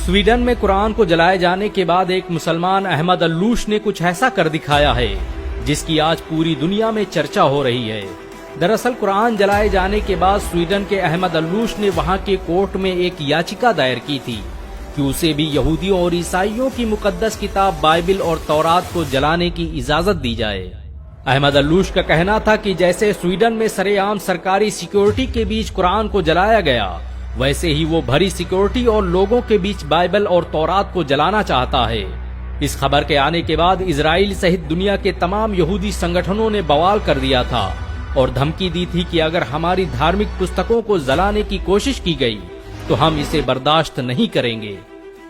Sweden में कुरान को जलाए जाने के बाद एक मुसलमान अहमद अल्लूश ने कुछ ऐसा कर दिखाया है जिसकी आज पूरी दुनिया में चर्चा हो रही है। दरअसल कुरान जलाए जाने के बाद स्वीडन के अहमद अल्लूश ने वहां के कोर्ट में एक याचिका दायर की थी कि उसे भी यहूदियों और ईसाइयों की मुकद्दस किताब बाइबिल और तौरात को जलाने की इजाजत दी जाए। अहमद अल्लूश का कहना था कि जैसे स्वीडन में सरेआम सरकारी सिक्योरिटी के बीच कुरान को जलाया गया, वैसे ही वो भरी सिक्योरिटी और लोगों के बीच बाइबल और तौरात को जलाना चाहता है। इस खबर के आने के बाद इजराइल सहित दुनिया के तमाम यहूदी संगठनों ने बवाल कर दिया था और धमकी दी थी कि अगर हमारी धार्मिक पुस्तकों को जलाने की कोशिश की गई तो हम इसे बर्दाश्त नहीं करेंगे।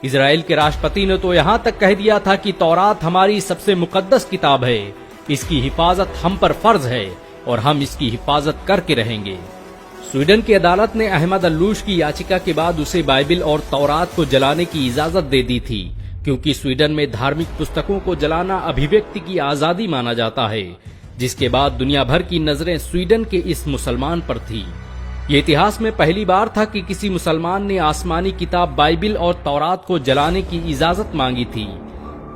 इजराइल के राष्ट्रपति ने तो यहाँ तक कह दिया था कि तौरात हमारी सबसे मुकद्दस किताब है, इसकी हिफाजत हम पर फर्ज है और हम इसकी हिफाजत करके रहेंगे। स्वीडन की अदालत ने अहमद अल्लूश की याचिका के बाद उसे बाइबिल और तौरात को जलाने की इजाजत दे दी थी, क्योंकि स्वीडन में धार्मिक पुस्तकों को जलाना अभिव्यक्ति की आजादी माना जाता है, जिसके बाद दुनिया भर की नजरें स्वीडन के इस मुसलमान पर थी। ये इतिहास में पहली बार था कि किसी मुसलमान ने आसमानी किताब बाइबिल और तौरात को जलाने की इजाजत मांगी थी।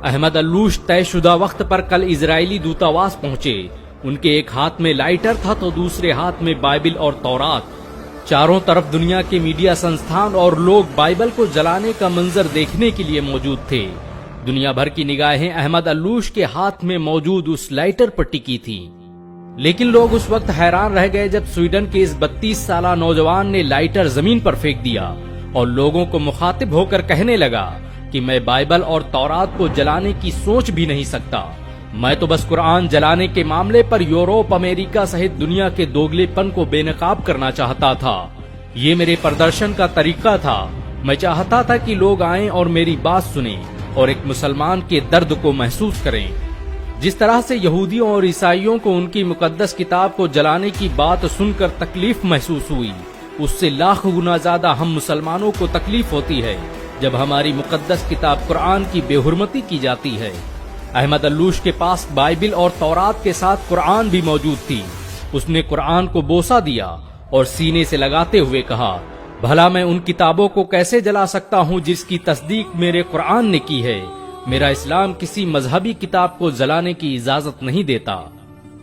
अहमद अल्लूश तयशुदा वक्त पर कल इजरायली दूतावास पहुंचे। उनके एक हाथ में लाइटर था तो दूसरे हाथ में बाइबिल और तौरात। चारों तरफ दुनिया के मीडिया संस्थान और लोग बाइबल को जलाने का मंजर देखने के लिए मौजूद थे। दुनिया भर की निगाहें अहमद अल्लूश के हाथ में मौजूद उस लाइटर पर टिकी थी। लेकिन लोग उस वक्त हैरान रह गए जब स्वीडन के इस 32 साला नौजवान ने लाइटर जमीन पर फेंक दिया और लोगों को मुखातिब होकर कहने लगा कि मैं बाइबल और तौरात को जलाने की सोच भी नहीं सकता। मैं तो बस कुरान जलाने के मामले पर यूरोप, अमेरिका सहित दुनिया के दोगलेपन को बेनकाब करना चाहता था। ये मेरे प्रदर्शन का तरीका था। मैं चाहता था कि लोग आएं और मेरी बात सुनें और एक मुसलमान के दर्द को महसूस करें। जिस तरह से यहूदियों और ईसाइयों को उनकी मुकद्दस किताब को जलाने की बात सुनकर तकलीफ महसूस हुई, उससे लाख गुना ज्यादा हम मुसलमानों को तकलीफ होती है जब हमारी मुकद्दस किताब कुरान की बेहुरमती की जाती है। अहमद अल्लूश के पास बाइबिल और तौरात के साथ कुरान भी मौजूद थी। उसने कुरान को बोसा दिया और सीने से लगाते हुए कहा, भला मैं उन किताबों को कैसे जला सकता हूँ जिसकी तस्दीक मेरे कुरान ने की है। मेरा इस्लाम किसी मजहबी किताब को जलाने की इजाजत नहीं देता।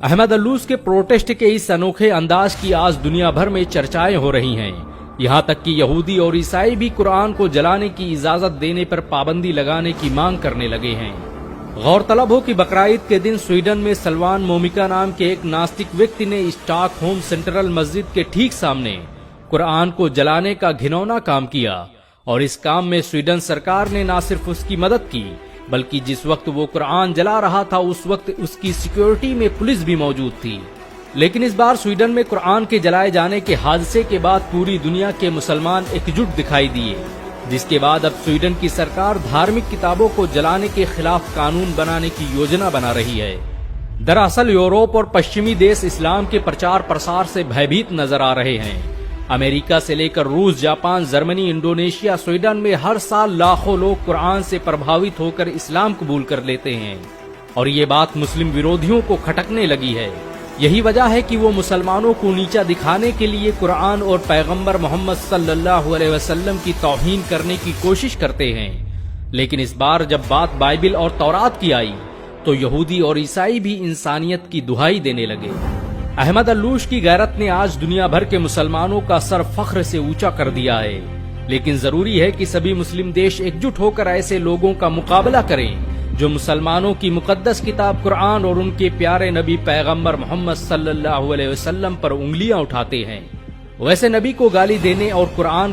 अहमद अल्लूश के प्रोटेस्ट के इस अनोखे अंदाज की आज दुनिया भर में चर्चाएं हो रही हैं। यहाँ तक कि यहूदी और ईसाई भी कुरान को जलाने की इजाजत देने पर पाबंदी लगाने की मांग करने लगे हैं। गौरतलब हो कि बकराईद के दिन स्वीडन में सलमान मोमिका नाम के एक नास्तिक व्यक्ति ने स्टॉकहोम सेंट्रल मस्जिद के ठीक सामने कुरान को जलाने का घिनौना काम किया और इस काम में स्वीडन सरकार ने न सिर्फ उसकी मदद की, बल्कि जिस वक्त वो कुरान जला रहा था उस वक्त उसकी सिक्योरिटी में पुलिस भी मौजूद थी। लेकिन इस बार स्वीडन में कुरान के जलाए जाने के हादसे के बाद पूरी दुनिया के मुसलमान एकजुट दिखाई दिए, जिसके बाद अब स्वीडन की सरकार धार्मिक किताबों को जलाने के खिलाफ कानून बनाने की योजना बना रही है। दरअसल यूरोप और पश्चिमी देश इस्लाम के प्रचार प्रसार से भयभीत नजर आ रहे हैं। अमेरिका से लेकर रूस, जापान, जर्मनी, इंडोनेशिया, स्वीडन में हर साल लाखों लोग कुरान से प्रभावित होकर इस्लाम कबूल कर लेते हैं और ये बात मुस्लिम विरोधियों को खटकने लगी है। यही वजह है कि वो मुसलमानों को नीचा दिखाने के लिए कुरान और पैगंबर मोहम्मद सल्लल्लाहु अलैहि वसल्लम की तौहीन करने की कोशिश करते हैं। लेकिन इस बार जब बात बाइबिल और तौरात की आई तो यहूदी और ईसाई भी इंसानियत की दुहाई देने लगे। अहमद अल्लूश की गैरत ने आज दुनिया भर के मुसलमानों का सर फख्र से ऊंचा कर दिया है। लेकिन जरूरी है कि सभी मुस्लिम देश एकजुट होकर ऐसे लोगों का मुकाबला करें जो मुसलमानों की मुकद्दस किताब कुरान और उनके प्यारे नबी पैगंबर मोहम्मद सल्लल्लाहु अलैहि वसल्लम पर उंगलियां उठाते हैं। वैसे नबी को गाली देने और कुरान